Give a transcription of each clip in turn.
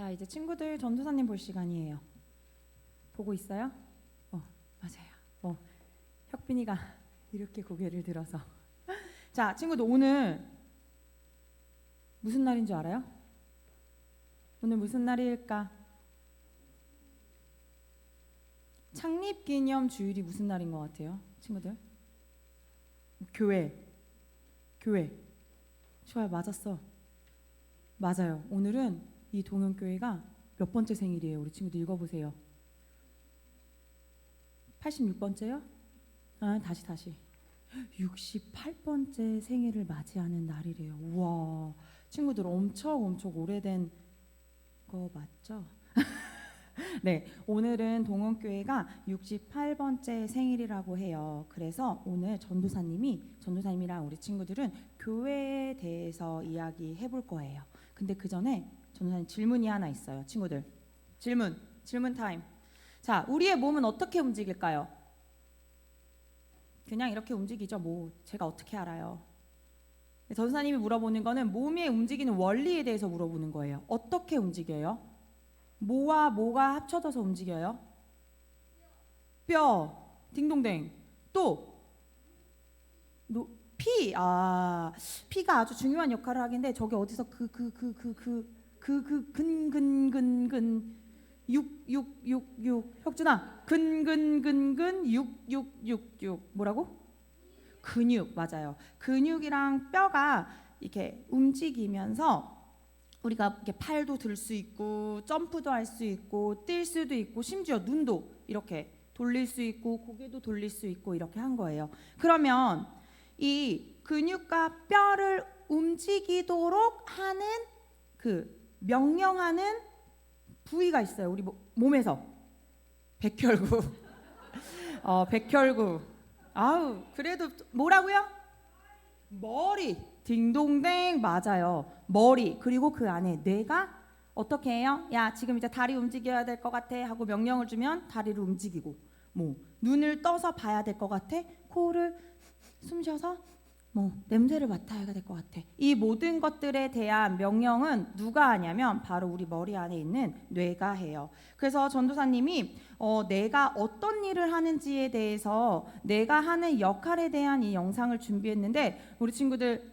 자, 이제 친구들 전도사님 볼 시간이에요. 보고 있어요? 맞아요. 혁빈이가 이렇게 고개를 들어서. 자, 친구들 오늘 무슨 날인 줄 알아요? 오늘 무슨 날일까? 창립기념 주일이 무슨 날인 것 같아요, 친구들? 교회. 좋아요, 맞았어. 맞아요. 오늘은 이 동현교회가 몇 번째 생일이에요? 우리 친구들 읽어보세요. 86번째요? 다시. 68번째 생일을 맞이하는 날이래요. 우와, 친구들 엄청 오래된 거 맞죠? 네, 오늘은 동원교회가 68번째 생일이라고 해요. 그래서 오늘 전도사님이랑 우리 친구들은 교회에 대해서 이야기해 볼 거예요. 근데 그 전에 전도사님 질문이 하나 있어요. 친구들, 질문 타임. 자, 우리의 몸은 어떻게 움직일까요? 그냥 이렇게 움직이죠. 뭐 제가 어떻게 알아요? 전도사님이 물어보는 거는 몸의 움직이는 원리에 대해서 물어보는 거예요. 어떻게 움직여요? 뭐와 뭐가 합쳐져서 움직여요? 뼈, 딩동댕. 또 피. 피가 아주 중요한 역할을 하긴데 저기 어디서 근근근근 6 혁준아, 근근근근 6 뭐라고? 근육. 맞아요. 근육이랑 뼈가 이렇게 움직이면서 우리가 이렇게 팔도 들 수 있고 점프도 할 수 있고 뛸 수도 있고 심지어 눈도 이렇게 돌릴 수 있고 고개도 돌릴 수 있고 이렇게 한 거예요. 그러면 이 근육과 뼈를 움직이도록 하는 그 명령하는 부위가 있어요. 우리 몸에서. 백혈구. 백혈구. 그래도 뭐라고요? 머리. 딩동댕. 맞아요. 머리. 그리고 그 안에 뇌가 어떻게 해요? 야, 지금 이제 다리 움직여야 될 것 같아 하고 명령을 주면 다리를 움직이고, 뭐 눈을 떠서 봐야 될 것 같아, 코를 숨 쉬어서 뭐 냄새를 맡아야 될 것 같아. 이 모든 것들에 대한 명령은 누가 하냐면 바로 우리 머리 안에 있는 뇌가 해요. 그래서 전도사님이 내가 어떤 일을 하는지에 대해서, 내가 하는 역할에 대한 이 영상을 준비했는데 우리 친구들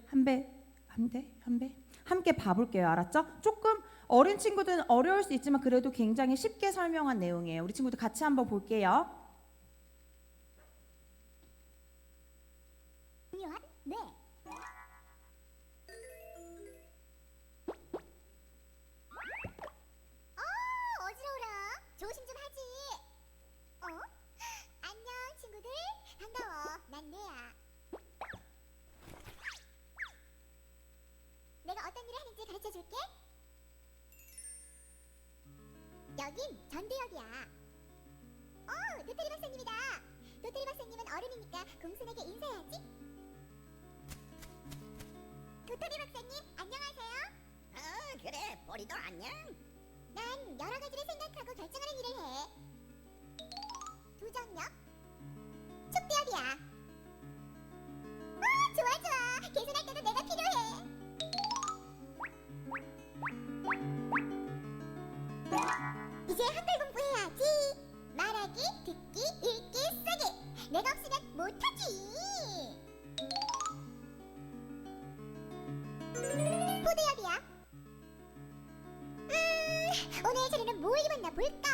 함께 봐볼게요. 알았죠? 조금 어린 친구들은 어려울 수 있지만 그래도 굉장히 쉽게 설명한 내용이에요. 우리 친구들 같이 한번 볼게요. 네. 어지러워라. 조심 좀 하지. 안녕 친구들. 반가워. 난 뇌야. 내가 어떤 일을 하는지 가르쳐 줄게. 여긴 전대역이야. 도토리 박사님이다. 도토리 박사님은 어른이니까 공손하게 인사해야지. 도토리 박사님, 안녕하세요. 그래, 보리도 안녕. 난 여러 가지를 생각하고 결정하는 일을 해. 두정역, 촉대역이야. 좋아. 계산할 때도 내가 필요해. 이제 한글 공부해야지. 말하기, 듣기, 읽기, 쓰기. 내가 없으면 못하지. 포대역이야. 오늘 자료는 뭘 입었나 볼까?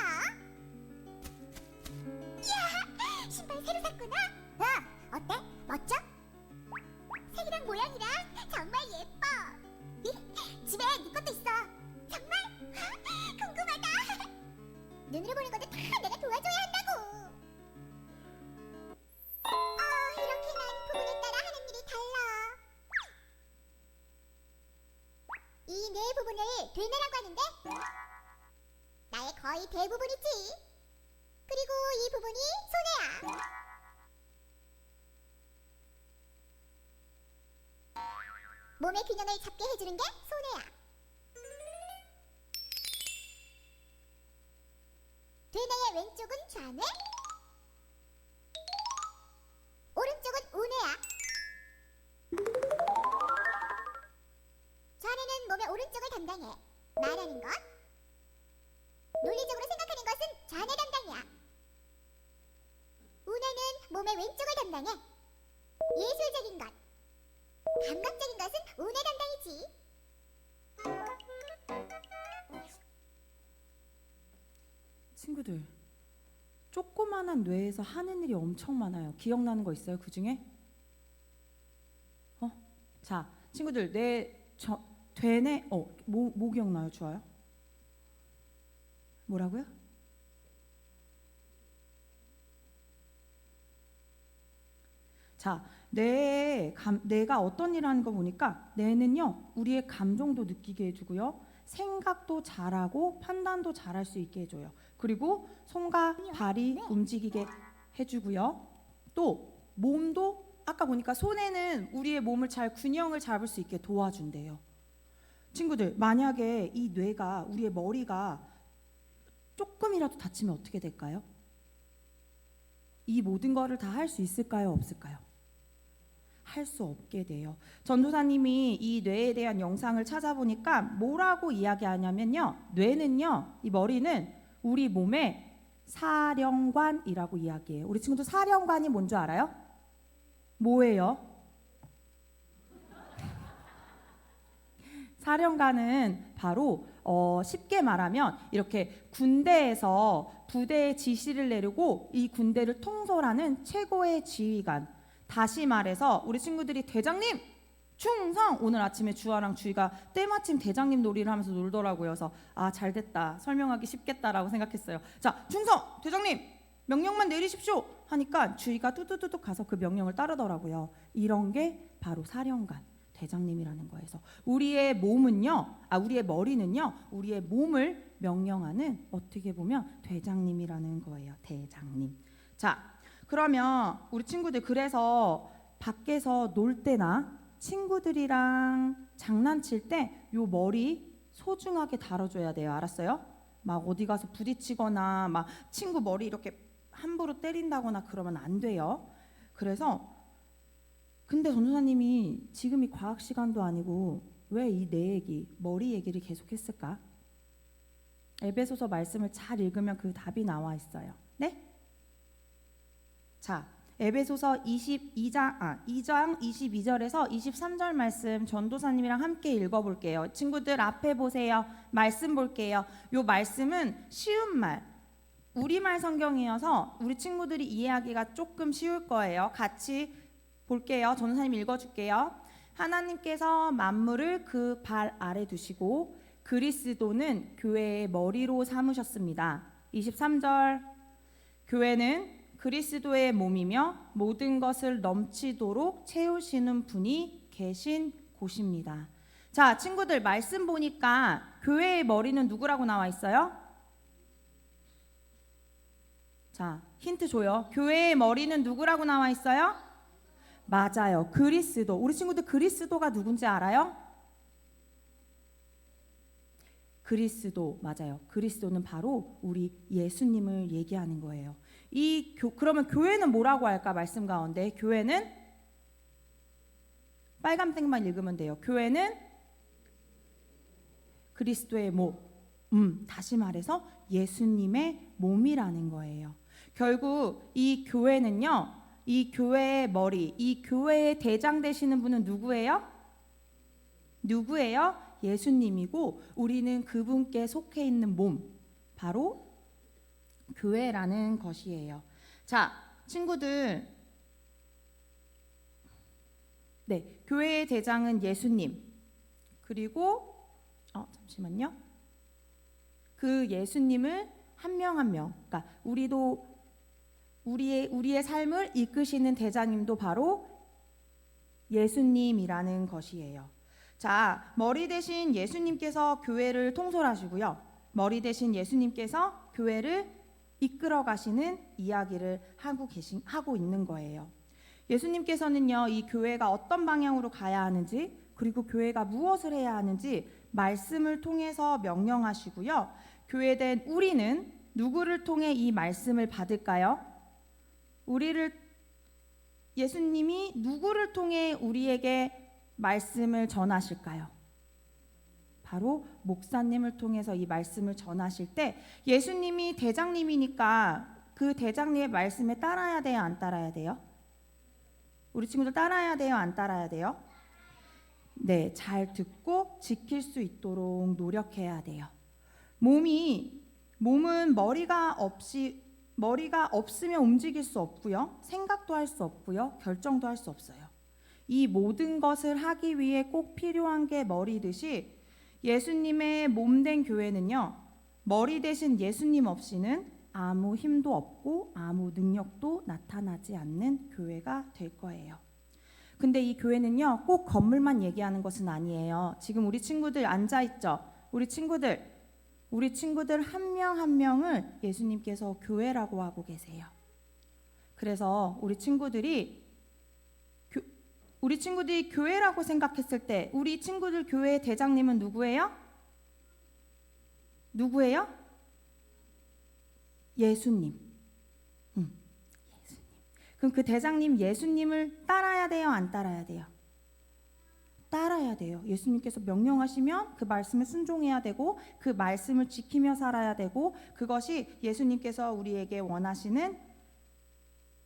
이야, 신발 새로 샀구나. 어때? 멋져? 색이랑 모양이랑 정말 예뻐. 집에 네 것도 있어. 정말? 궁금하다. 눈으로 보는 것도 다 내가 도와줘야 한다고. 이렇게는 부분에 따라 하는 일이 달라. 이 뇌 부분을 뇌내라고 하는데 나의 거의 대부분이지. 그리고 이 부분이 손해야. 몸의 균형을 잡게 해주는 게 손해야. 뇌내의 왼쪽은 좌뇌, 오른쪽은 우뇌야. 좌뇌는 몸의 오른쪽을 담당해. 말하는 것, 논리적으로 생각하는 것은 좌뇌 담당이야. 우뇌는 몸의 왼쪽을 담당해. 예술적인 것, 감각적인 것은 우뇌 담당이지. 친구들, 조그만한 뇌에서 하는 일이 엄청 많아요. 기억나는 거 있어요? 그 중에? 자, 친구들, 되뇌, 뭐 기억나요? 좋아요? 뭐라고요? 자, 뇌가 어떤 일을 하는 거 보니까 뇌는요, 우리의 감정도 느끼게 해주고요, 생각도 잘하고 판단도 잘할 수 있게 해줘요. 그리고 손과 발이 움직이게 해주고요. 또 몸도 아까 보니까 손에는 우리의 몸을 잘 균형을 잡을 수 있게 도와준대요. 친구들, 만약에 이 뇌가 우리의 머리가 조금이라도 다치면 어떻게 될까요? 이 모든 거를 다 할 수 있을까요? 없을까요? 할 수 없게 돼요. 전도사님이 이 뇌에 대한 영상을 찾아보니까 뭐라고 이야기하냐면요, 뇌는요, 이 머리는 우리 몸의 사령관이라고 이야기해요. 우리 친구들 사령관이 뭔지 알아요? 뭐예요? 사령관은 바로 쉽게 말하면 이렇게 군대에서 부대에 지시를 내리고 이 군대를 통솔하는 최고의 지휘관. 다시 말해서 우리 친구들이 대장님 충성! 오늘 아침에 주아랑 주희가 때마침 대장님 놀이를 하면서 놀더라고요. 그래서 잘됐다, 설명하기 쉽겠다라고 생각했어요. 자, 충성! 대장님 명령만 내리십시오 하니까 주희가 뚜뚜뚜뚜 가서 그 명령을 따르더라고요. 이런 게 바로 사령관 대장님이라는 거에서 우리의 머리는요, 우리의 몸을 명령하는, 어떻게 보면 대장님이라는 거예요. 대장님. 자, 그러면 우리 친구들, 그래서 밖에서 놀 때나 친구들이랑 장난칠 때 요 머리 소중하게 다뤄줘야 돼요. 알았어요? 막 어디 가서 부딪히거나 막 친구 머리 이렇게 함부로 때린다거나 그러면 안 돼요. 그래서 근데 전도사님이 지금이 과학 시간도 아니고 왜 이 뇌 얘기, 머리 얘기를 계속 했을까? 에베소서 말씀을 잘 읽으면 그 답이 나와 있어요. 네? 자, 에베소서 2장 22절에서 23절 말씀 전도사님이랑 함께 읽어볼게요. 친구들 앞에 보세요. 말씀 볼게요. 요 말씀은 쉬운 말, 우리말 성경이어서 우리 친구들이 이해하기가 조금 쉬울 거예요. 같이 볼게요. 전도사님 읽어줄게요. 하나님께서 만물을 그 발 아래 두시고 그리스도는 교회의 머리로 삼으셨습니다. 23절, 교회는 그리스도의 몸이며 모든 것을 넘치도록 채우시는 분이 계신 곳입니다. 자, 친구들 말씀 보니까 교회의 머리는 누구라고 나와 있어요? 자, 힌트 줘요. 교회의 머리는 누구라고 나와 있어요? 맞아요. 그리스도. 우리 친구들 그리스도가 누군지 알아요? 그리스도, 맞아요. 그리스도는 바로 우리 예수님을 얘기하는 거예요. 그러면 교회는 뭐라고 할까? 말씀 가운데 교회는 빨간색만 읽으면 돼요. 교회는 그리스도의 몸. 다시 말해서 예수님의 몸이라는 거예요. 결국 이 교회는요, 이 교회의 머리, 이 교회의 대장 되시는 분은 누구예요? 누구예요? 예수님이고 우리는 그분께 속해 있는 몸, 바로 교회라는 것이에요. 자, 친구들, 네, 교회의 대장은 예수님. 그리고 잠시만요. 그 예수님을 한 명 한 명, 그러니까 우리의 삶을 이끄시는 대장님도 바로 예수님이라는 것이에요. 자, 머리 대신 예수님께서 교회를 통솔하시고요. 머리 대신 예수님께서 교회를 이끌어 가시는 이야기를 하고 있는 거예요. 예수님께서는요, 이 교회가 어떤 방향으로 가야 하는지, 그리고 교회가 무엇을 해야 하는지 말씀을 통해서 명령하시고요. 교회된 우리는 누구를 통해 이 말씀을 받을까요? 예수님이 누구를 통해 우리에게 말씀을 전하실까요? 바로 목사님을 통해서 이 말씀을 전하실 때 예수님이 대장님이니까 그 대장님의 말씀에 따라야 돼요, 안 따라야 돼요? 우리 친구들 따라야 돼요, 안 따라야 돼요? 네, 잘 듣고 지킬 수 있도록 노력해야 돼요. 몸은 머리가 없으면 움직일 수 없고요. 생각도 할 수 없고요. 결정도 할 수 없어요. 이 모든 것을 하기 위해 꼭 필요한 게 머리듯이 예수님의 몸된 교회는요. 머리 대신 예수님 없이는 아무 힘도 없고 아무 능력도 나타나지 않는 교회가 될 거예요. 근데 이 교회는요. 꼭 건물만 얘기하는 것은 아니에요. 지금 우리 친구들 앉아 있죠. 우리 친구들 한 명 한 명을 예수님께서 교회라고 하고 계세요. 그래서 우리 친구들이 교회라고 생각했을 때 우리 친구들 교회의 대장님은 누구예요? 누구예요? 예수님. 예수님. 그럼 그 대장님 예수님을 따라야 돼요, 안 따라야 돼요? 따라야 돼요. 예수님께서 명령하시면 그 말씀에 순종해야 되고 그 말씀을 지키며 살아야 되고 그것이 예수님께서 우리에게 원하시는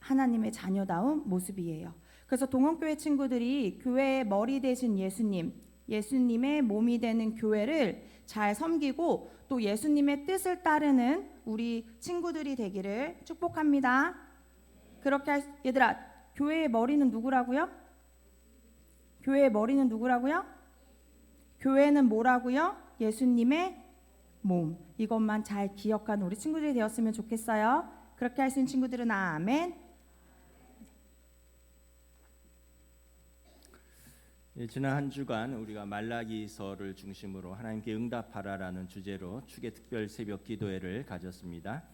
하나님의 자녀다운 모습이에요. 그래서 동원교회 친구들이 교회의 머리 대신 예수님의 몸이 되는 교회를 잘 섬기고 또 예수님의 뜻을 따르는 우리 친구들이 되기를 축복합니다. 그렇게 얘들아, 교회의 머리는 누구라고요? 교회의 머리는 누구라고요? 교회는 뭐라고요? 예수님의 몸. 이것만 잘 기억한 우리 친구들이 되었으면 좋겠어요. 그렇게 할 수 있는 친구들은 아멘. 지난 한 주간 우리가 말라기서를 중심으로 하나님께 응답하라라는 주제로 축의 특별 새벽 기도회를 가졌습니다.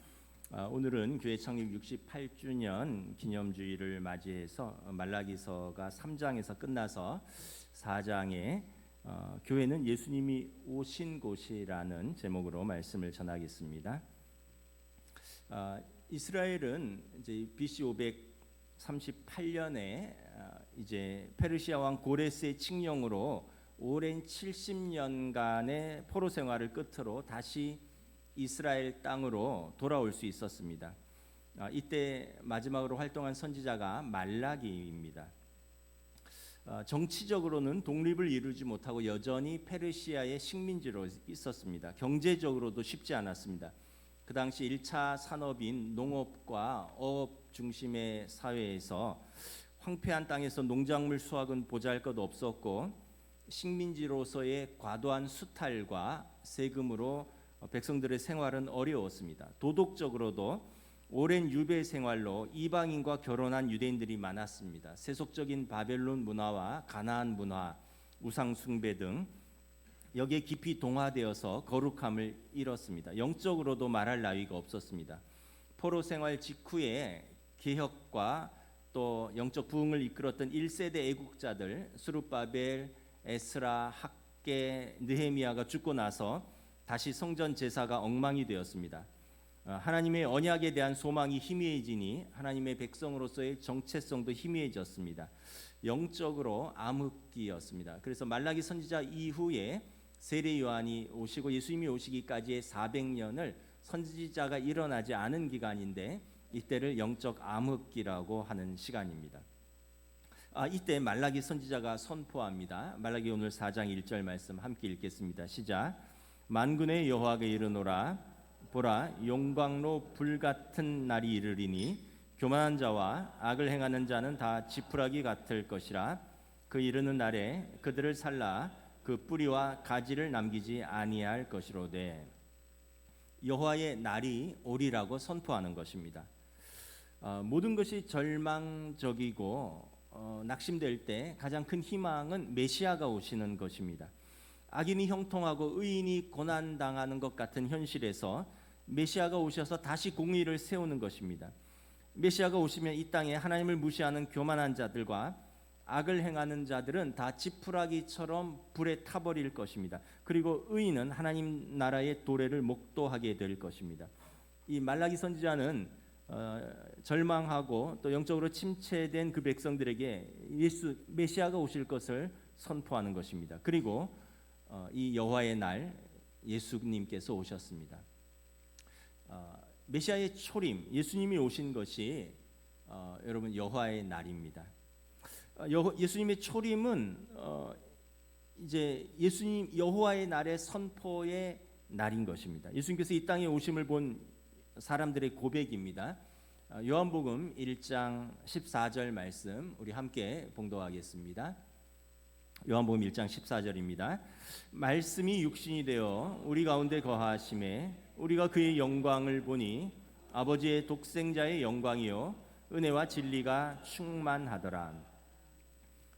오늘은 교회 창립 68주년 기념주일을 맞이해서 말라기서가 3장에서 끝나서 4장에 교회는 예수님이 오신 곳이라는 제목으로 말씀을 전하겠습니다. 이스라엘은 이제 BC 538년에 이제 페르시아 왕 고레스의 칙령으로 오랜 70년간의 포로 생활을 끝으로 다시 이스라엘 땅으로 돌아올 수 있었습니다. 이때 마지막으로 활동한 선지자가 말라기입니다. 정치적으로는 독립을 이루지 못하고 여전히 페르시아의 식민지로 있었습니다. 경제적으로도 쉽지 않았습니다. 그 당시 1차 산업인 농업과 어업 중심의 사회에서 황폐한 땅에서 농작물 수확은 보잘것 없었고 식민지로서의 과도한 수탈과 세금으로 백성들의 생활은 어려웠습니다. 도덕적으로도 오랜 유배 생활로 이방인과 결혼한 유대인들이 많았습니다. 세속적인 바벨론 문화와 가나안 문화, 우상 숭배 등 여기에 깊이 동화되어서 거룩함을 잃었습니다. 영적으로도 말할 나위가 없었습니다. 포로 생활 직후에 개혁과 또 영적 부흥을 이끌었던 1세대 애국자들 스룹바벨, 에스라, 학개, 느헤미야가 죽고 나서 다시 성전 제사가 엉망이 되었습니다. 하나님의 언약에 대한 소망이 희미해지니 하나님의 백성으로서의 정체성도 희미해졌습니다. 영적으로 암흑기였습니다. 그래서 말라기 선지자 이후에 세례 요한이 오시고 예수님이 오시기까지의 400년을 선지자가 일어나지 않은 기간인데 이때를 영적 암흑기라고 하는 시간입니다. 이때 말라기 선지자가 선포합니다. 말라기 오늘 4장 1절 말씀 함께 읽겠습니다. 시작. 만군의 여호와가 이르노라 보라 용광로 불같은 날이 이르리니 교만한 자와 악을 행하는 자는 다 지푸라기 같을 것이라. 그 이르는 날에 그들을 살라 그 뿌리와 가지를 남기지 아니할 것이로되. 여호와의 날이 오리라고 선포하는 것입니다. 모든 것이 절망적이고 낙심될 때 가장 큰 희망은 메시아가 오시는 것입니다. 악인이 형통하고 의인이 고난당하는 것 같은 현실에서 메시아가 오셔서 다시 공의를 세우는 것입니다. 메시아가 오시면 이 땅에 하나님을 무시하는 교만한 자들과 악을 행하는 자들은 다 지푸라기처럼 불에 타버릴 것입니다. 그리고 의인은 하나님 나라의 도래를 목도하게 될 것입니다. 이 말라기 선지자는 절망하고 또 영적으로 침체된 그 백성들에게 메시아가 오실 것을 선포하는 것입니다. 그리고 이 여호와의 날 예수님께서 오셨습니다. 메시아의 초림, 예수님이 오신 것이 여러분 여호와의 날입니다. 예수님의 초림은 이제 예수님 여호와의 날의 선포의 날인 것입니다. 예수님께서 이 땅에 오심을 본 사람들의 고백입니다. 요한복음 1장 14절 말씀 우리 함께 봉독하겠습니다. 요한복음 1장 14절입니다. 말씀이 육신이 되어 우리 가운데 거하심에 우리가 그의 영광을 보니 아버지의 독생자의 영광이요 은혜와 진리가 충만하더라.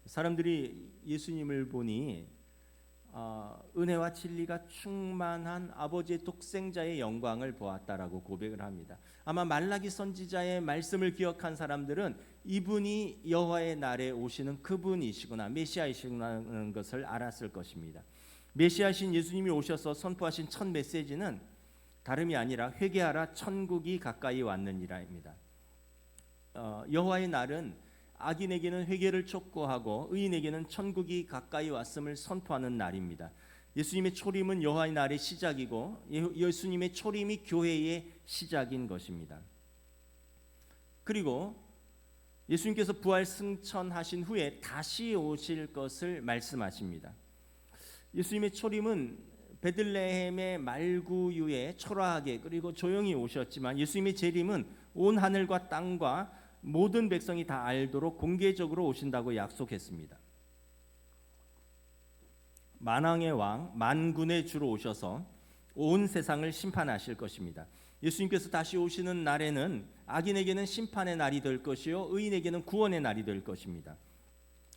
사람들이 예수님을 보니 은혜와 진리가 충만한 아버지의 독생자의 영광을 보았다라고 고백을 합니다. 아마 말라기 선지자의 말씀을 기억한 사람들은 이분이 여호와의 날에 오시는 그분이시구나, 메시아이시구나라는 것을 알았을 것입니다. 메시아신 예수님이 오셔서 선포하신 첫 메시지는 다름이 아니라 회개하라, 천국이 가까이 왔느니라입니다. 여호와의 날은 악인에게는 회개를 촉구하고 의인에게는 천국이 가까이 왔음을 선포하는 날입니다. 예수님의 초림은 여호와의 날의 시작이고 예수님의 초림이 교회의 시작인 것입니다. 그리고 예수님께서 부활 승천하신 후에 다시 오실 것을 말씀하십니다. 예수님의 초림은 베들레헴의 말구유에 초라하게 그리고 조용히 오셨지만 예수님의 재림은 온 하늘과 땅과 모든 백성이 다 알도록 공개적으로 오신다고 약속했습니다. 만왕의 왕, 만군의 주로 오셔서 온 세상을 심판하실 것입니다. 예수님께서 다시 오시는 날에는 악인에게는 심판의 날이 될 것이요 의인에게는 구원의 날이 될 것입니다.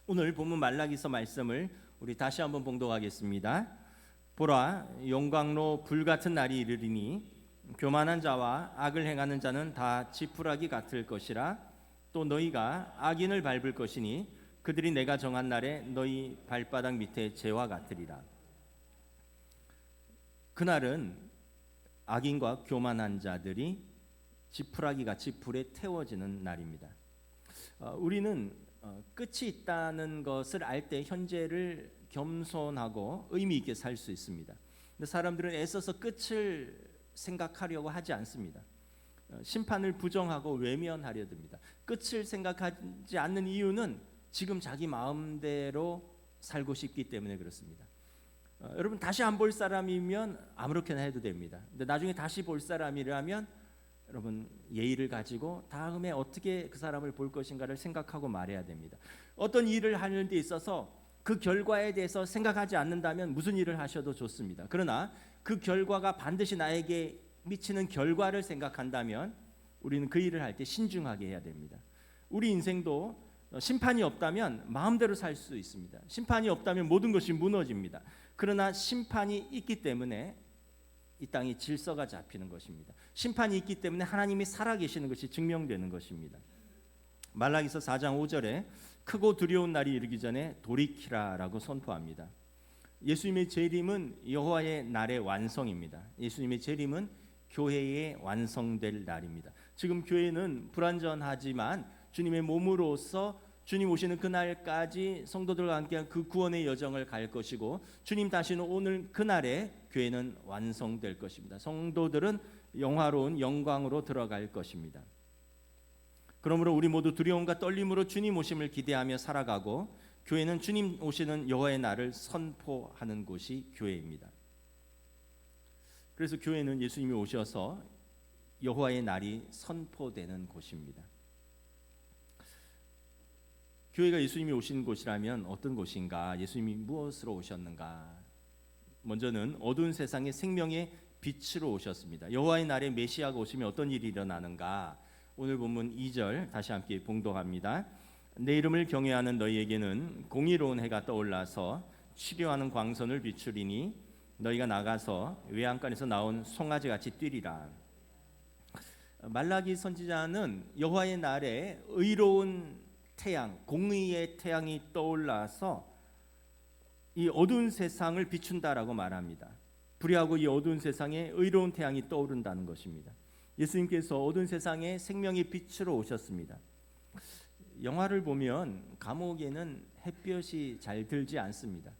오늘 본문 말라기서 말씀을 우리 다시 한번 봉독하겠습니다. 보라, 영광로 불같은 날이 이르리니 교만한 자와 악을 행하는 자는 다 지푸라기 같을 것이라. 또 너희가 악인을 밟을 것이니 그들이 내가 정한 날에 너희 발바닥 밑에 재와 같으리라. 그날은 악인과 교만한 자들이 지푸라기 같이 불에 태워지는 날입니다. 우리는 끝이 있다는 것을 알 때 현재를 겸손하고 의미 있게 살 수 있습니다. 근데 사람들은 애써서 끝을 생각하려고 하지 않습니다. 심판을 부정하고 외면하려 듭니다. 끝을 생각하지 않는 이유는 지금 자기 마음대로 살고 싶기 때문에 그렇습니다. 여러분 다시 안 볼 사람이면 아무렇게나 해도 됩니다. 근데 나중에 다시 볼 사람이라면 여러분 예의를 가지고 다음에 어떻게 그 사람을 볼 것인가를 생각하고 말해야 됩니다. 어떤 일을 하는 데 있어서 그 결과에 대해서 생각하지 않는다면 무슨 일을 하셔도 좋습니다. 그러나 그 결과가 반드시 나에게 미치는 결과를 생각한다면 우리는 그 일을 할 때 신중하게 해야 됩니다. 우리 인생도 심판이 없다면 마음대로 살 수 있습니다. 심판이 없다면 모든 것이 무너집니다. 그러나 심판이 있기 때문에 이 땅에 질서가 잡히는 것입니다. 심판이 있기 때문에 하나님이 살아계시는 것이 증명되는 것입니다. 말라기서 4장 5절에 크고 두려운 날이 이르기 전에 돌이키라라고 선포합니다. 예수님의 재림은 여호와의 날의 완성입니다. 예수님의 재림은 교회의 완성될 날입니다. 지금 교회는 불완전하지만 주님의 몸으로서 주님 오시는 그날까지 성도들과 함께한 그 구원의 여정을 갈 것이고 주님 다시는 오늘 그날에 교회는 완성될 것입니다. 성도들은 영화로운 영광으로 들어갈 것입니다. 그러므로 우리 모두 두려움과 떨림으로 주님 오심을 기대하며 살아가고 교회는 주님 오시는 여호와의 날을 선포하는 곳이 교회입니다. 그래서 교회는 예수님이 오셔서 여호와의 날이 선포되는 곳입니다. 교회가 예수님이 오신 곳이라면 어떤 곳인가? 예수님이 무엇으로 오셨는가? 먼저는 어두운 세상에 생명의 빛으로 오셨습니다. 여호와의 날에 메시아가 오시면 어떤 일이 일어나는가? 오늘 본문 2절 다시 함께 봉독합니다. 내 이름을 경외하는 너희에게는 공의로운 해가 떠올라서 치료하는 광선을 비추리니 너희가 나가서 외양간에서 나온 송아지같이 뛰리라. 말라기 선지자는 여호와의 날에 의로운 태양, 공의의 태양이 떠올라서 이 어두운 세상을 비춘다라고 말합니다. 불의하고 이 어두운 세상에 의로운 태양이 떠오른다는 것입니다. 예수님께서 어두운 세상에 생명의 빛으로 오셨습니다. 영화를 보면 감옥에는 햇볕이 잘 들지 않습니다.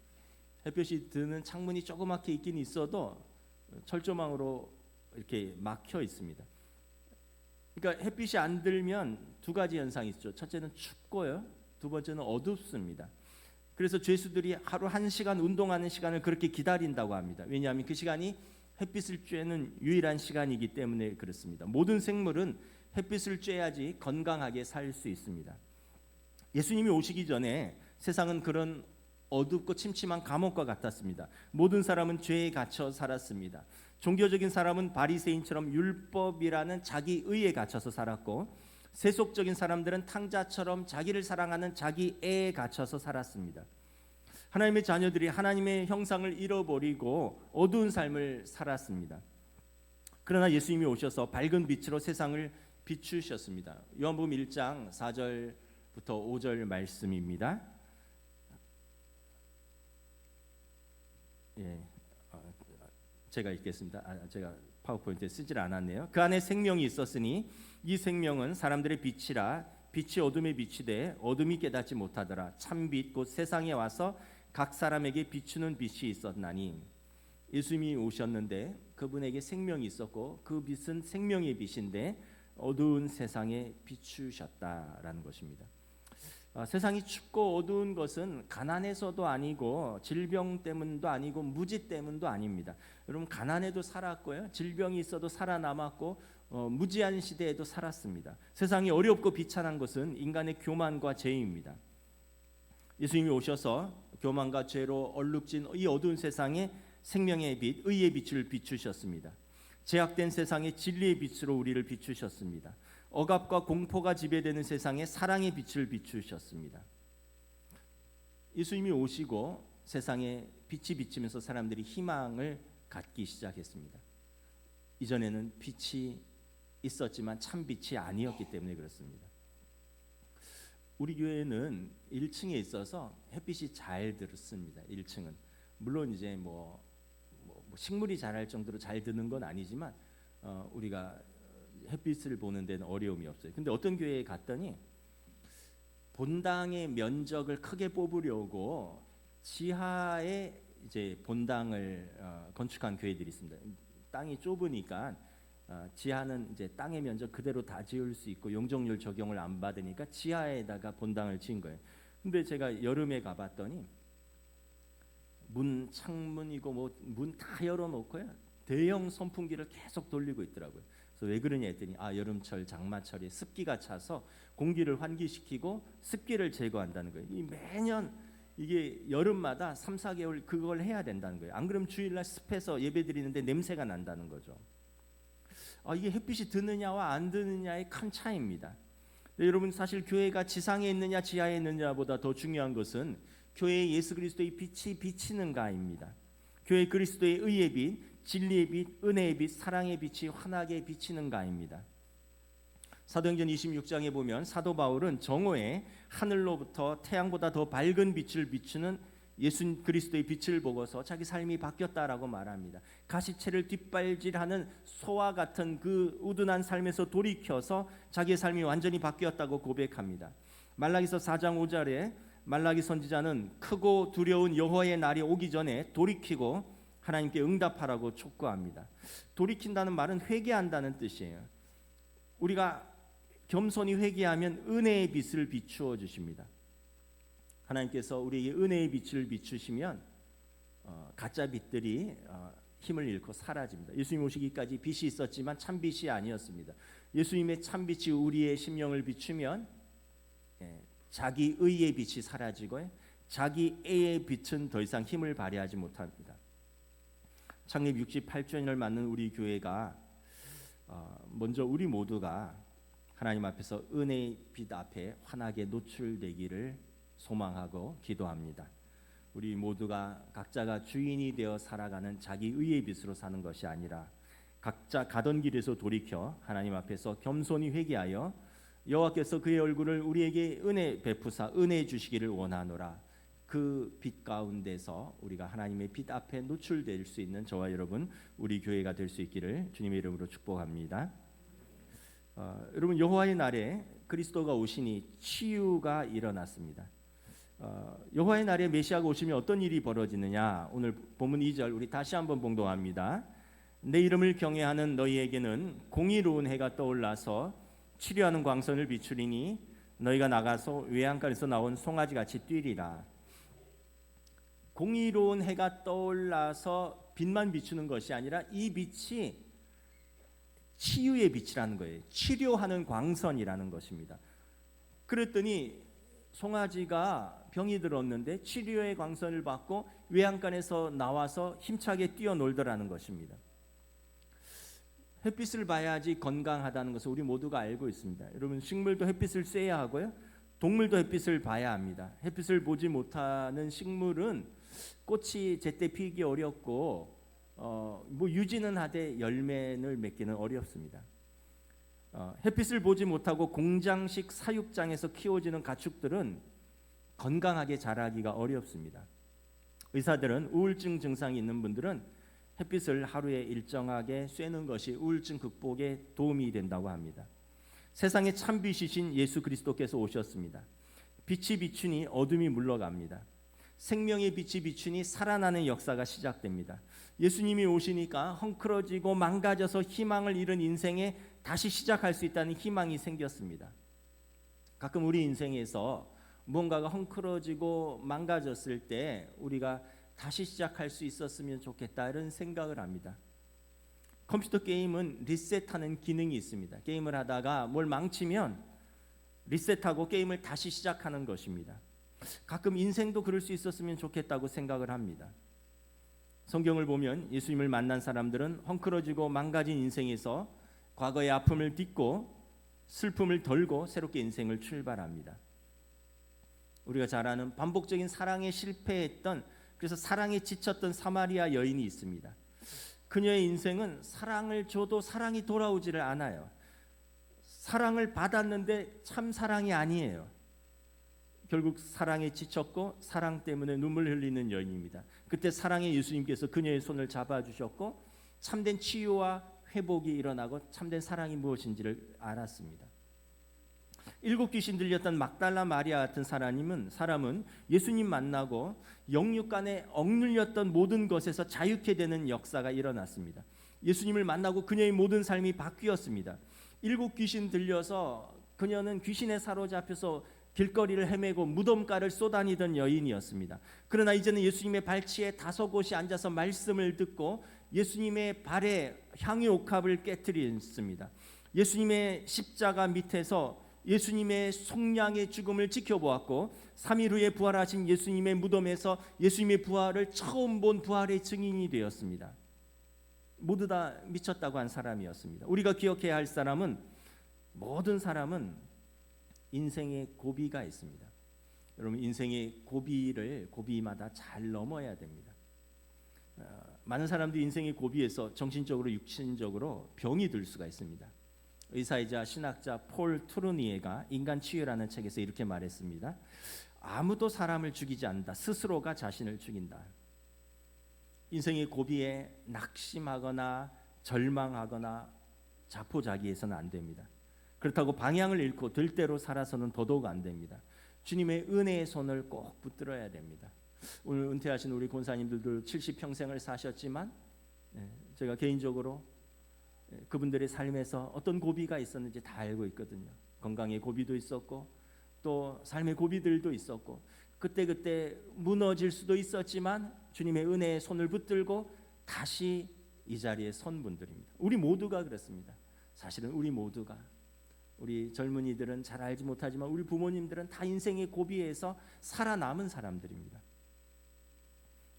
햇볕이 드는 창문이 조그맣게 있긴 있어도 철조망으로 이렇게 막혀 있습니다. 그러니까 햇빛이 안 들면 두 가지 현상이 있죠. 첫째는 춥고요. 두 번째는 어둡습니다. 그래서 죄수들이 하루 1시간 운동하는 시간을 그렇게 기다린다고 합니다. 왜냐하면 그 시간이 햇빛을 쬐는 유일한 시간이기 때문에 그렇습니다. 모든 생물은 햇빛을 쬐야지 건강하게 살 수 있습니다. 예수님이 오시기 전에 세상은 그런 어둡고 침침한 감옥과 같았습니다. 모든 사람은 죄에 갇혀 살았습니다. 종교적인 사람은 바리새인처럼 율법이라는 자기 의에 갇혀서 살았고, 세속적인 사람들은 탕자처럼 자기를 사랑하는 자기 애에 갇혀서 살았습니다. 하나님의 자녀들이 하나님의 형상을 잃어버리고 어두운 삶을 살았습니다. 그러나 예수님이 오셔서 밝은 빛으로 세상을 비추셨습니다. 요한복음 1장 4절부터 5절 말씀입니다. 제가 읽겠습니다. 제가 파워포인트에 쓰질 않았네요. 그 안에 생명이 있었으니 이 생명은 사람들의 빛이라. 빛이 어둠에 비치되 어둠이 깨닫지 못하더라. 참빛 곧 세상에 와서 각 사람에게 비추는 빛이 있었나니. 예수님이 오셨는데 그분에게 생명이 있었고 그 빛은 생명의 빛인데 어두운 세상에 비추셨다라는 것입니다. 세상이 춥고 어두운 것은 가난해서도 아니고 질병 때문도 아니고 무지 때문도 아닙니다. 여러분, 가난해도 살았고요, 질병이 있어도 살아남았고 무지한 시대에도 살았습니다. 세상이 어렵고 비참한 것은 인간의 교만과 죄입니다. 예수님이 오셔서 교만과 죄로 얼룩진 이 어두운 세상에 생명의 빛, 의의 빛을 비추셨습니다. 제약된 세상에 진리의 빛으로 우리를 비추셨습니다. 억압과 공포가 지배되는 세상에 사랑의 빛을 비추셨습니다. 예수님이 오시고 세상에 빛이 비치면서 사람들이 희망을 갖기 시작했습니다. 이전에는 빛이 있었지만 참 빛이 아니었기 때문에 그렇습니다. 우리 교회는 1층에 있어서 햇빛이 잘 들습니다. 1층은 물론 이제 뭐 식물이 자랄 정도로 잘 드는 건 아니지만 우리가 햇빛을 보는 데는 어려움이 없어요. 근데 어떤 교회에 갔더니 본당의 면적을 크게 뽑으려고 지하에 이제 본당을 건축한 교회들이 있습니다. 땅이 좁으니까 지하는 이제 땅의 면적 그대로 다 지을 수 있고 용적률 적용을 안 받으니까 지하에다가 본당을 지은 거예요. 근데 제가 여름에 가봤더니 문 창문이고 뭐 문 다 열어놓고요, 대형 선풍기를 계속 돌리고 있더라고요. 그래서 왜 그러냐 했더니 여름철 장마철에 습기가 차서 공기를 환기시키고 습기를 제거한다는 거예요. 이 매년 이게 여름마다 3, 4개월 그걸 해야 된다는 거예요. 안 그러면 주일날 습해서 예배드리는데 냄새가 난다는 거죠. 이게 햇빛이 드느냐와 안 드느냐의 큰 차이입니다. 여러분, 사실 교회가 지상에 있느냐 지하에 있느냐보다 더 중요한 것은 교회에 예수 그리스도의 빛이 비치는가입니다. 교회 그리스도의 의의 빛, 진리의 빛, 은혜의 빛, 사랑의 빛이 환하게 비치는가입니다. 사도행전 26장에 보면 사도 바울은 정오에 하늘로부터 태양보다 더 밝은 빛을 비추는 예수 그리스도의 빛을 보고서 자기 삶이 바뀌었다라고 말합니다. 가시채를 뒷발질하는 소와 같은 그 우둔한 삶에서 돌이켜서 자기의 삶이 완전히 바뀌었다고 고백합니다. 말라기서 4장 5절에 말라기 선지자는 크고 두려운 여호와의 날이 오기 전에 돌이키고 하나님께 응답하라고 촉구합니다. 돌이킨다는 말은 회개한다는 뜻이에요. 우리가 겸손히 회개하면 은혜의 빛을 비추어 주십니다. 하나님께서 우리에게 은혜의 빛을 비추시면 가짜 빛들이 힘을 잃고 사라집니다. 예수님 오시기까지 빛이 있었지만 참 빛이 아니었습니다. 예수님의 참 빛이 우리의 심령을 비추면 자기 의의 빛이 사라지고 자기 애의 빛은 더 이상 힘을 발휘하지 못합니다. 창립 68주년을 맞는 우리 교회가 먼저 우리 모두가 하나님 앞에서 은혜의 빛 앞에 환하게 노출되기를 소망하고 기도합니다. 우리 모두가 각자가 주인이 되어 살아가는 자기 의의 빛으로 사는 것이 아니라 각자 가던 길에서 돌이켜 하나님 앞에서 겸손히 회개하여 여호와께서 그의 얼굴을 우리에게 은혜 베푸사 은혜 주시기를 원하노라. 그 빛 가운데서 우리가 하나님의 빛 앞에 노출될 수 있는 저와 여러분, 우리 교회가 될 수 있기를 주님의 이름으로 축복합니다. 여러분, 여호와의 날에 그리스도가 오시니 치유가 일어났습니다. 여호와의 날에 메시아가 오시면 어떤 일이 벌어지느냐? 오늘 본문 2절 우리 다시 한번 봉독합니다. 내 이름을 경외하는 너희에게는 공의로운 해가 떠올라서 치료하는 광선을 비추리니 너희가 나가서 외양간에서 나온 송아지같이 뛰리라. 공의로운 해가 떠올라서 빛만 비추는 것이 아니라 이 빛이 치유의 빛이라는 거예요. 치료하는 광선이라는 것입니다. 그랬더니 송아지가 병이 들었는데 치료의 광선을 받고 외양간에서 나와서 힘차게 뛰어놀더라는 것입니다. 햇빛을 봐야지 건강하다는 것을 우리 모두가 알고 있습니다. 여러분, 식물도 햇빛을 쐬야 하고요, 동물도 햇빛을 봐야 합니다. 햇빛을 보지 못하는 식물은 꽃이 제때 피기 어렵고 유지는 하되 열매를 맺기는 어렵습니다. 햇빛을 보지 못하고 공장식 사육장에서 키워지는 가축들은 건강하게 자라기가 어렵습니다. 의사들은 우울증 증상이 있는 분들은 햇빛을 하루에 일정하게 쐬는 것이 우울증 극복에 도움이 된다고 합니다. 세상의 참빛이신 예수 그리스도께서 오셨습니다. 빛이 비추니 어둠이 물러갑니다. 생명의 빛이 비추니 살아나는 역사가 시작됩니다. 예수님이 오시니까 헝클어지고 망가져서 희망을 잃은 인생에 다시 시작할 수 있다는 희망이 생겼습니다. 가끔 우리 인생에서 무언가가 헝클어지고 망가졌을 때 우리가 다시 시작할 수 있었으면 좋겠다, 이런 생각을 합니다. 컴퓨터 게임은 리셋하는 기능이 있습니다. 게임을 하다가 뭘 망치면 리셋하고 게임을 다시 시작하는 것입니다. 가끔 인생도 그럴 수 있었으면 좋겠다고 생각을 합니다. 성경을 보면 예수님을 만난 사람들은 헝클어지고 망가진 인생에서 과거의 아픔을 딛고 슬픔을 덜고 새롭게 인생을 출발합니다. 우리가 잘 아는 반복적인 사랑에 실패했던, 그래서 사랑에 지쳤던 사마리아 여인이 있습니다. 그녀의 인생은 사랑을 줘도 사랑이 돌아오지를 않아요. 사랑을 받았는데 참 사랑이 아니에요. 결국 사랑에 지쳤고 사랑 때문에 눈물 흘리는 여인입니다. 그때 사랑의 예수님께서 그녀의 손을 잡아주셨고 참된 치유와 회복이 일어나고 참된 사랑이 무엇인지를 알았습니다. 7 귀신 들렸던 막달라 마리아 같은 사람은 예수님 만나고 영육간에 억눌렸던 모든 것에서 자유케 되는 역사가 일어났습니다. 예수님을 만나고 그녀의 모든 삶이 바뀌었습니다. 7 귀신 들려서 그녀는 귀신에 사로잡혀서 길거리를 헤매고 무덤가를 쏘다니던 여인이었습니다. 그러나 이제는 예수님의 발치에 5곳이 앉아서 말씀을 듣고 예수님의 발에 향유 옥합을 깨뜨렸습니다. 예수님의 십자가 밑에서 예수님의 속량의 죽음을 지켜보았고 3일 후에 부활하신 예수님의 무덤에서 예수님의 부활을 처음 본 부활의 증인이 되었습니다. 모두 다 미쳤다고 한 사람이었습니다. 우리가 기억해야 할 사람은, 모든 사람은 인생의 고비가 있습니다. 여러분, 인생의 고비마다 잘 넘어야 됩니다. 많은 사람들이 인생의 고비에서 정신적으로 육신적으로 병이 들 수가 있습니다. 의사이자 신학자 폴 투르니에가 인간 치유라는 책에서 이렇게 말했습니다. 아무도 사람을 죽이지 않는다. 스스로가 자신을 죽인다. 인생의 고비에 낙심하거나 절망하거나 자포자기해서는 안 됩니다. 그렇다고 방향을 잃고 들대로 살아서는 더더욱 안 됩니다. 주님의 은혜의 손을 꼭 붙들어야 됩니다. 오늘 은퇴하신 우리 권사님들도 70평생을 사셨지만 제가 개인적으로 그분들의 삶에서 어떤 고비가 있었는지 다 알고 있거든요. 건강의 고비도 있었고 또 삶의 고비들도 있었고 그때 무너질 수도 있었지만 주님의 은혜의 손을 붙들고 다시 이 자리에 선 분들입니다. 우리 모두가 그렇습니다. 사실은 우리 젊은이들은 잘 알지 못하지만 우리 부모님들은 다 인생의 고비에서 살아남은 사람들입니다.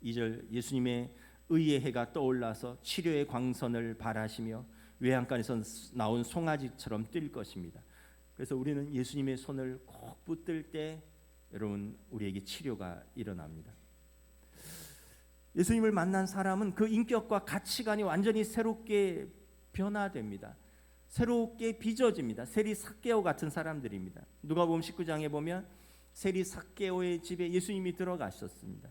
2절, 예수님의 의의 해가 떠올라서 치료의 광선을 발하시며 외양간에서 나온 송아지처럼 뛸 것입니다. 그래서 우리는 예수님의 손을 꼭 붙들 때 여러분, 우리에게 치료가 일어납니다. 예수님을 만난 사람은 그 인격과 가치관이 완전히 새롭게 변화됩니다. 새롭게 빚어집니다. 세리 삭개오 같은 사람들입니다. 누가복음 19장에 보면 세리 삭개오의 집에 예수님이 들어가셨습니다.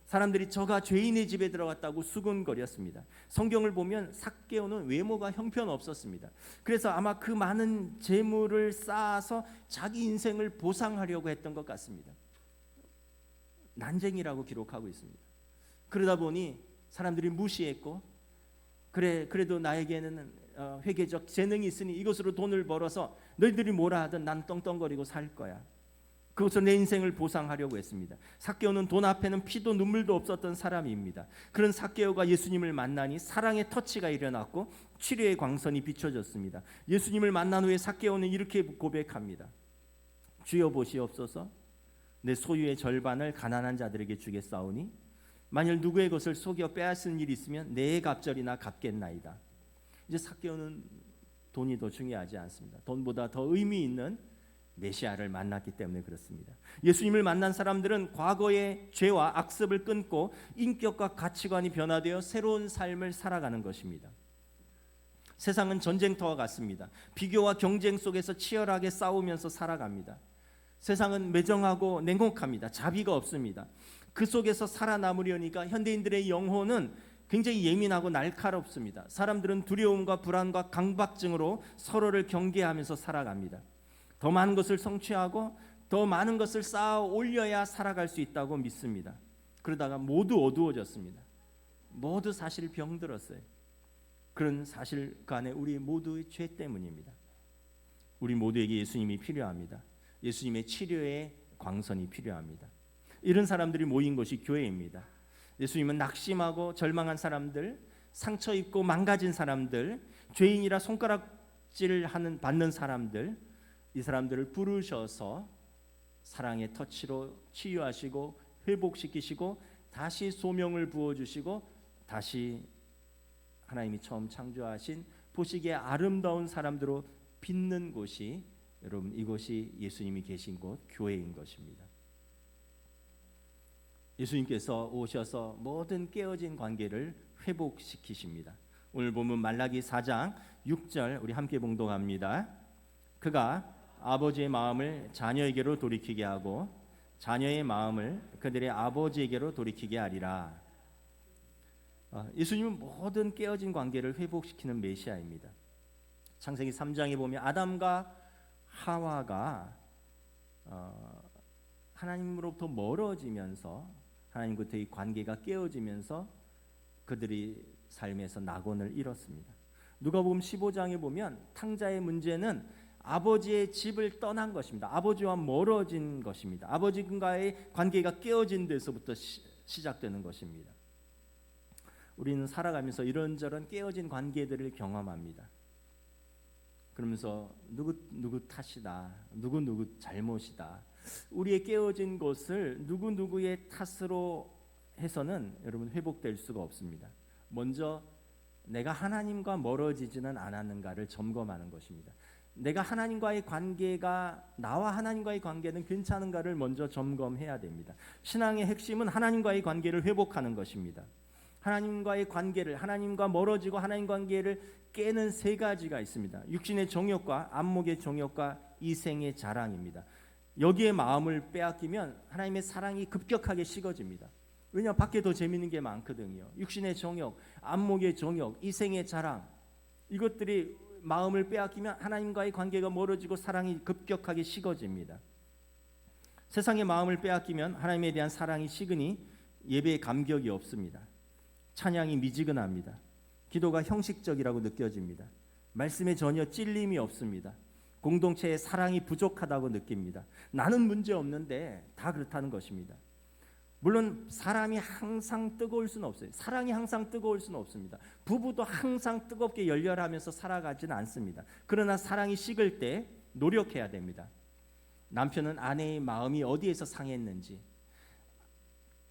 사람들이 저가 죄인의 집에 들어갔다고 수군거렸습니다. 성경을 보면 삭개오는 외모가 형편없었습니다. 그래서 아마 그 많은 재물을 쌓아서 자기 인생을 보상하려고 했던 것 같습니다. 난쟁이라고 기록하고 있습니다. 그러다 보니 사람들이 무시했고, 그래도 나에게는 회계적 재능이 있으니 이것으로 돈을 벌어서 너희들이 뭐라 하든 난 떵떵거리고 살 거야. 그것으로 내 인생을 보상하려고 했습니다. 삭개오는 돈 앞에는 피도 눈물도 없었던 사람입니다. 그런 삭개오가 예수님을 만나니 사랑의 터치가 일어났고 치료의 광선이 비춰졌습니다. 예수님을 만난 후에 삭개오는 이렇게 고백합니다. 주여 보시옵소서, 내 소유의 절반을 가난한 자들에게 주겠사오니 만일 누구의 것을 속여 빼앗은 일이 있으면 내 갑절이나 갚겠나이다. 이제 삭개오는 돈이 더 중요하지 않습니다. 돈보다 더 의미 있는 메시아를 만났기 때문에 그렇습니다. 예수님을 만난 사람들은 과거의 죄와 악습을 끊고 인격과 가치관이 변화되어 새로운 삶을 살아가는 것입니다. 세상은 전쟁터와 같습니다. 비교와 경쟁 속에서 치열하게 싸우면서 살아갑니다. 세상은 매정하고 냉혹합니다. 자비가 없습니다. 그 속에서 살아남으려니까 현대인들의 영혼은 굉장히 예민하고 날카롭습니다. 사람들은 두려움과 불안과 강박증으로 서로를 경계하면서 살아갑니다. 더 많은 것을 성취하고 더 많은 것을 쌓아 올려야 살아갈 수 있다고 믿습니다. 그러다가 모두 어두워졌습니다. 모두 사실 병들었어요. 그런 사실 간에 우리 모두의 죄 때문입니다. 우리 모두에게 예수님이 필요합니다. 예수님의 치료의 광선이 필요합니다. 이런 사람들이 모인 것이 교회입니다. 예수님은 낙심하고 절망한 사람들, 상처 입고 망가진 사람들, 죄인이라 손가락질 받는 사람들, 이 사람들을 부르셔서 사랑의 터치로 치유하시고 회복시키시고 다시 소명을 부어주시고 다시 하나님이 처음 창조하신 보시기에 아름다운 사람들로 빚는 곳이, 여러분, 이곳이 예수님이 계신 곳 교회인 것입니다. 예수님께서 오셔서 모든 깨어진 관계를 회복시키십니다. 오늘 보면 말라기 4장 6절 우리 함께 봉독합니다. 그가 아버지의 마음을 자녀에게로 돌이키게 하고 자녀의 마음을 그들의 아버지에게로 돌이키게 하리라. 예수님은 모든 깨어진 관계를 회복시키는 메시아입니다. 창세기 3장에 보면 아담과 하와가 하나님으로부터 멀어지면서 하나님과의 관계가 깨어지면서 그들이 삶에서 낙원을 잃었습니다. 누가복음 15장에 보면 탕자의 문제는 아버지의 집을 떠난 것입니다. 아버지와 멀어진 것입니다. 아버지과의 관계가 깨어진 데서부터 시작되는 것입니다. 우리는 살아가면서 이런저런 깨어진 관계들을 경험합니다. 그러면서 누구 탓이다, 누구 잘못이다, 우리의 깨어진 것을 누구의 탓으로 해서는 여러분 회복될 수가 없습니다. 먼저 내가 하나님과 멀어지지는 않았는가를 점검하는 것입니다. 내가 하나님과의 관계가, 나와 하나님과의 관계는 괜찮은가를 먼저 점검해야 됩니다. 신앙의 핵심은 하나님과의 관계를 회복하는 것입니다. 하나님과의 관계를, 하나님과 멀어지고 하나님 관계를 깨는 세 가지가 있습니다. 육신의 정욕과 안목의 정욕과 이생의 자랑입니다. 여기에 마음을 빼앗기면 하나님의 사랑이 급격하게 식어집니다. 왜냐하면 밖에 더 재밌는 게 많거든요. 육신의 정욕, 안목의 정욕, 이생의 자랑, 이것들이 마음을 빼앗기면 하나님과의 관계가 멀어지고 사랑이 급격하게 식어집니다. 세상의 마음을 빼앗기면 하나님에 대한 사랑이 식으니 예배의 감격이 없습니다. 찬양이 미지근합니다. 기도가 형식적이라고 느껴집니다. 말씀에 전혀 찔림이 없습니다. 공동체의 사랑이 부족하다고 느낍니다. 나는 문제 없는데 다 그렇다는 것입니다. 물론 사람이 항상 뜨거울 수는 없어요. 사랑이 항상 뜨거울 수는 없습니다. 부부도 항상 뜨겁게 열렬하면서 살아가지는 않습니다. 그러나 사랑이 식을 때 노력해야 됩니다. 남편은 아내의 마음이 어디에서 상했는지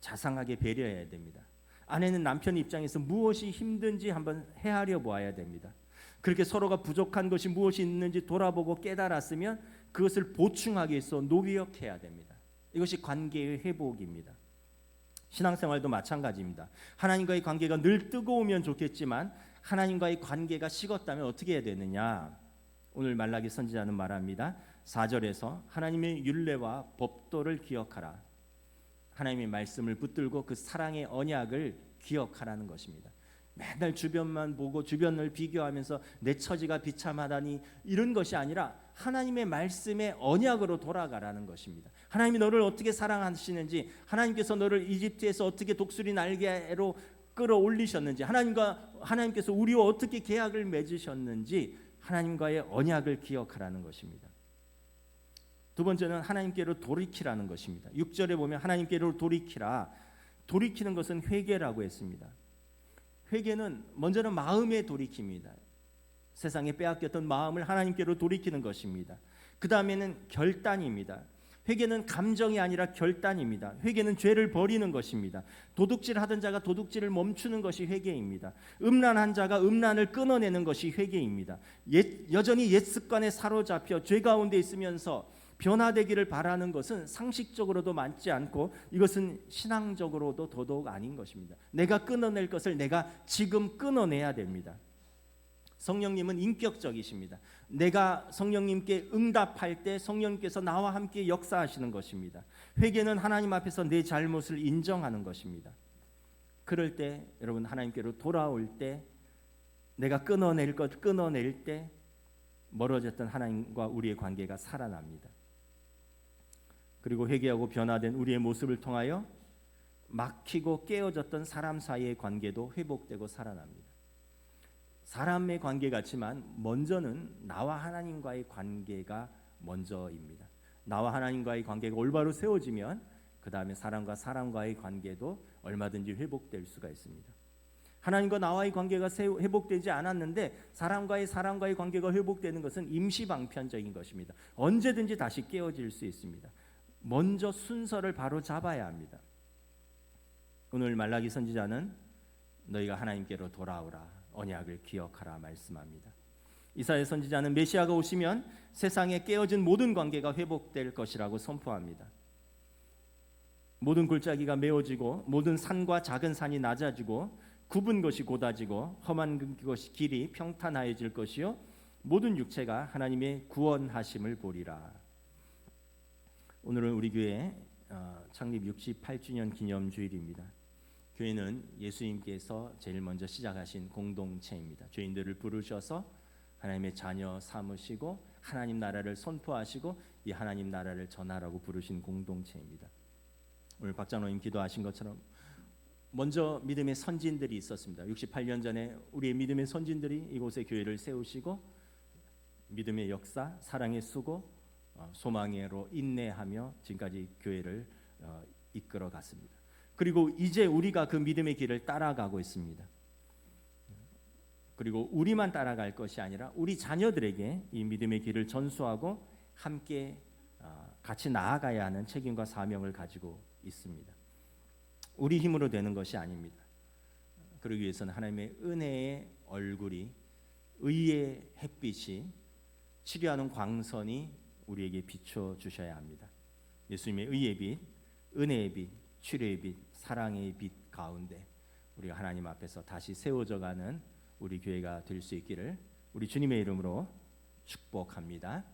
자상하게 배려해야 됩니다. 아내는 남편 입장에서 무엇이 힘든지 한번 헤아려 보아야 됩니다. 그렇게 서로가 부족한 것이 무엇이 있는지 돌아보고 깨달았으면 그것을 보충하기 위해서 노력해야 됩니다. 이것이 관계의 회복입니다. 신앙생활도 마찬가지입니다. 하나님과의 관계가 늘 뜨거우면 좋겠지만 하나님과의 관계가 식었다면 어떻게 해야 되느냐? 오늘 말라기 선지자는 말합니다. 4절에서 하나님의 율례와 법도를 기억하라. 하나님의 말씀을 붙들고 그 사랑의 언약을 기억하라는 것입니다. 맨날 주변만 보고 주변을 비교하면서 내 처지가 비참하다니 이런 것이 아니라 하나님의 말씀의 언약으로 돌아가라는 것입니다. 하나님이 너를 어떻게 사랑하시는지, 하나님께서 너를 이집트에서 어떻게 독수리 날개로 끌어올리셨는지, 하나님께서 우리와 어떻게 계약을 맺으셨는지 하나님과의 언약을 기억하라는 것입니다. 두 번째는 하나님께로 돌이키라는 것입니다. 6절에 보면 하나님께로 돌이키라. 돌이키는 것은 회개라고 했습니다. 회개는 먼저는 마음에 돌이킵니다. 세상에 빼앗겼던 마음을 하나님께로 돌이키는 것입니다. 그 다음에는 결단입니다. 회개는 감정이 아니라 결단입니다. 회개는 죄를 버리는 것입니다. 도둑질 하던 자가 도둑질을 멈추는 것이 회개입니다. 음란한 자가 음란을 끊어내는 것이 회개입니다. 여전히 옛 습관에 사로잡혀 죄 가운데 있으면서 변화되기를 바라는 것은 상식적으로도 맞지 않고 이것은 신앙적으로도 더더욱 아닌 것입니다. 내가 끊어낼 것을 내가 지금 끊어내야 됩니다. 성령님은 인격적이십니다. 내가 성령님께 응답할 때 성령님께서 나와 함께 역사하시는 것입니다. 회개는 하나님 앞에서 내 잘못을 인정하는 것입니다. 그럴 때 여러분 하나님께로 돌아올 때 내가 끊어낼 것 끊어낼 때 멀어졌던 하나님과 우리의 관계가 살아납니다. 그리고 회개하고 변화된 우리의 모습을 통하여 막히고 깨어졌던 사람 사이의 관계도 회복되고 살아납니다. 사람의 관계 같지만 먼저는 나와 하나님과의 관계가 먼저입니다. 나와 하나님과의 관계가 올바로 세워지면 그 다음에 사람과 사람과의 관계도 얼마든지 회복될 수가 있습니다. 하나님과 나와의 관계가 회복되지 않았는데 사람과의 관계가 회복되는 것은 임시방편적인 것입니다. 언제든지 다시 깨어질 수 있습니다. 먼저 순서를 바로 잡아야 합니다. 오늘 말라기 선지자는 너희가 하나님께로 돌아오라, 언약을 기억하라 말씀합니다. 이사야 선지자는 메시아가 오시면 세상에 깨어진 모든 관계가 회복될 것이라고 선포합니다. 모든 골짜기가 메워지고 모든 산과 작은 산이 낮아지고 굽은 것이 곧아지고 험한 것이 길이 평탄하여질 것이요 모든 육체가 하나님의 구원하심을 보리라. 오늘은 우리 교회 창립 68주년 기념주일입니다. 교회는 예수님께서 제일 먼저 시작하신 공동체입니다. 죄인들을 부르셔서 하나님의 자녀 삼으시고 하나님 나라를 선포하시고 이 하나님 나라를 전하라고 부르신 공동체입니다. 오늘 박장로님 기도하신 것처럼 먼저 믿음의 선진들이 있었습니다. 68년 전에 우리의 믿음의 선진들이 이곳에 교회를 세우시고 믿음의 역사, 사랑의 수고, 소망으로 인내하며 지금까지 교회를 이끌어 갔습니다. 그리고 이제 우리가 그 믿음의 길을 따라가고 있습니다. 그리고 우리만 따라갈 것이 아니라 우리 자녀들에게 이 믿음의 길을 전수하고 함께 같이 나아가야 하는 책임과 사명을 가지고 있습니다. 우리 힘으로 되는 것이 아닙니다. 그러기 위해서는 하나님의 은혜의 얼굴이, 의의 햇빛이, 치료하는 광선이 우리에게 비춰 주셔야 합니다. 예수님의 의의 빛, 은혜의 빛, 치료의 빛, 사랑의 빛 가운데 우리가 하나님 앞에서 다시 세워져 가는 우리 교회가 될 수 있기를 우리 주님의 이름으로 축복합니다.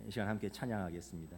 이 시간 함께 찬양하겠습니다.